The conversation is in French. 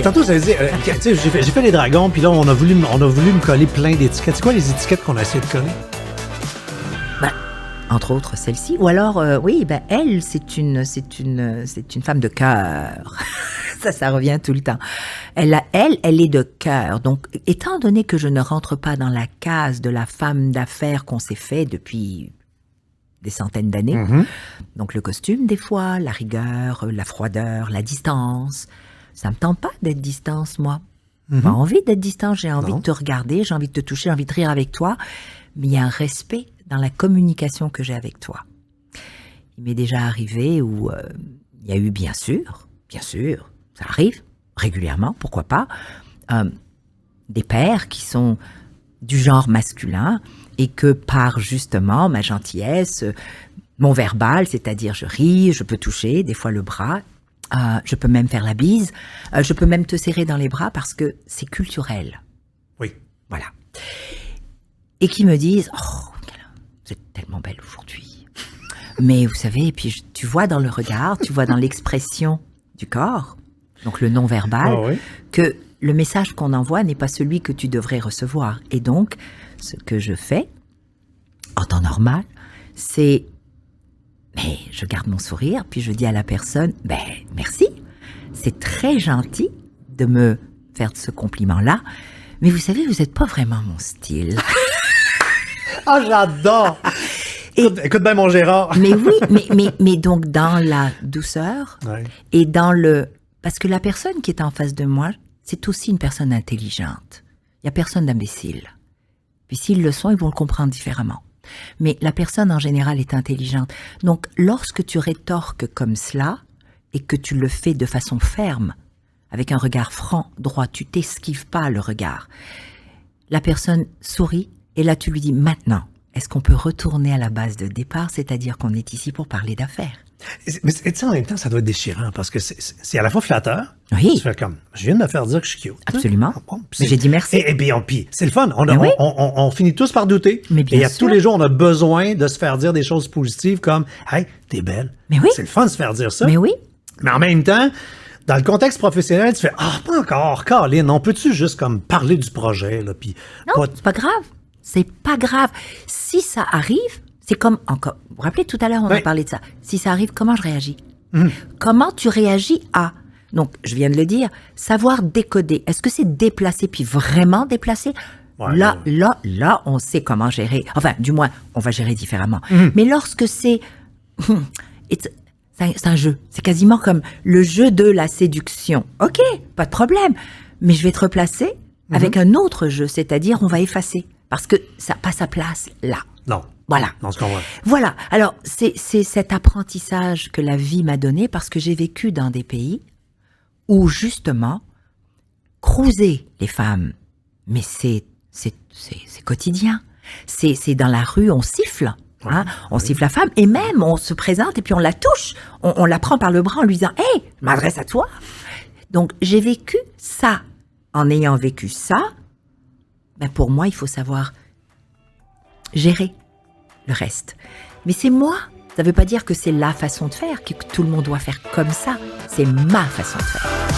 Tantôt, ça veut dire, tu sais, j'ai fait les dragons, puis là, on a voulu me coller plein d'étiquettes. C'est quoi les étiquettes qu'on a essayé de coller? Ben, entre autres, celle-ci. Ou alors, oui, ben, elle, c'est une femme de cœur. Ça revient tout le temps. Elle est de cœur. Donc, étant donné que je ne rentre pas dans la case de la femme d'affaires qu'on s'est fait depuis des centaines d'années, donc le costume, des fois, la rigueur, la froideur, la distance, ça me tente pas d'être distance, moi. J'ai pas envie d'être distance, j'ai envie de te regarder, j'ai envie de te toucher, j'ai envie de rire avec toi, mais il y a un respect dans la communication que j'ai avec toi. Il m'est déjà arrivé où il y a eu, bien sûr, ça arrive régulièrement, pourquoi pas, des pères qui sont du genre masculin et que par justement ma gentillesse, mon verbal, c'est-à-dire je ris, je peux toucher, des fois le bras, je peux même faire la bise, je peux même te serrer dans les bras parce que c'est culturel. Oui. Voilà. Et qui me disent « Oh, vous êtes tellement belle aujourd'hui. » Mais vous savez, et puis tu vois dans le regard, tu vois dans l'expression du corps, donc le non-verbal, que le message qu'on envoie n'est pas celui que tu devrais recevoir. Et donc, ce que je fais, en temps normal, c'est... Mais je garde mon sourire, puis je dis à la personne, ben merci, c'est très gentil de me faire ce compliment-là, mais vous savez, vous n'êtes pas vraiment mon style. Ah, j'adore! Écoute bien mon Gérard. Mais oui, mais donc dans la douceur et dans le... Parce que la personne qui est en face de moi, c'est aussi une personne intelligente. Il n'y a personne d'imbécile. Puis s'ils le sont, ils vont le comprendre différemment. Mais la personne en général est intelligente. Donc lorsque tu rétorques comme cela et que tu le fais de façon ferme, avec un regard franc, droit, tu t'esquives pas le regard, la personne sourit et là tu lui dis maintenant, est-ce qu'on peut retourner à la base de départ, c'est-à-dire qu'on est ici pour parler d'affaires? Mais tu sais, en même temps, ça doit être déchirant parce que c'est à la fois flatteur. Oui. Tu fais comme, je viens de me faire dire que je suis cute. Absolument. Bon, mais j'ai dit merci. Et bien, puis c'est le fun. On finit tous par douter. Mais bien et sûr. tous les jours, on a besoin de se faire dire des choses positives comme, hey, t'es belle. Mais oui. C'est le fun de se faire dire ça. Mais oui. Mais en même temps, dans le contexte professionnel, tu fais, pas encore, Caroline, on peut-tu juste comme parler du projet, là, puis... Non, c'est pas grave. C'est pas grave. Si ça arrive, c'est comme encore. Vous vous rappelez, tout à l'heure, on a parlé de ça. Si ça arrive, comment je réagis? Comment tu réagis à... Donc, je viens de le dire, savoir décoder. Est-ce que c'est déplacé, puis vraiment déplacé? Là, on sait comment gérer. Enfin, du moins, on va gérer différemment. Mais lorsque c'est un jeu. C'est quasiment comme le jeu de la séduction. OK, pas de problème. Mais je vais te replacer avec un autre jeu, c'est-à-dire on va effacer. Parce que ça n'a pas sa place là. Non. Voilà. Non, ce qu'on voit. Voilà. Alors, c'est cet apprentissage que la vie m'a donné parce que j'ai vécu dans des pays où, justement, cruiser les femmes, mais c'est quotidien. C'est dans la rue, on siffle. Hein? On siffle la femme et même on se présente et puis on la touche. On la prend par le bras en lui disant « Hey, je m'adresse à toi ». Donc, j'ai vécu ça. En ayant vécu ça, ben pour moi, il faut savoir gérer le reste. Mais c'est moi. Ça ne veut pas dire que c'est la façon de faire, que tout le monde doit faire comme ça. C'est ma façon de faire.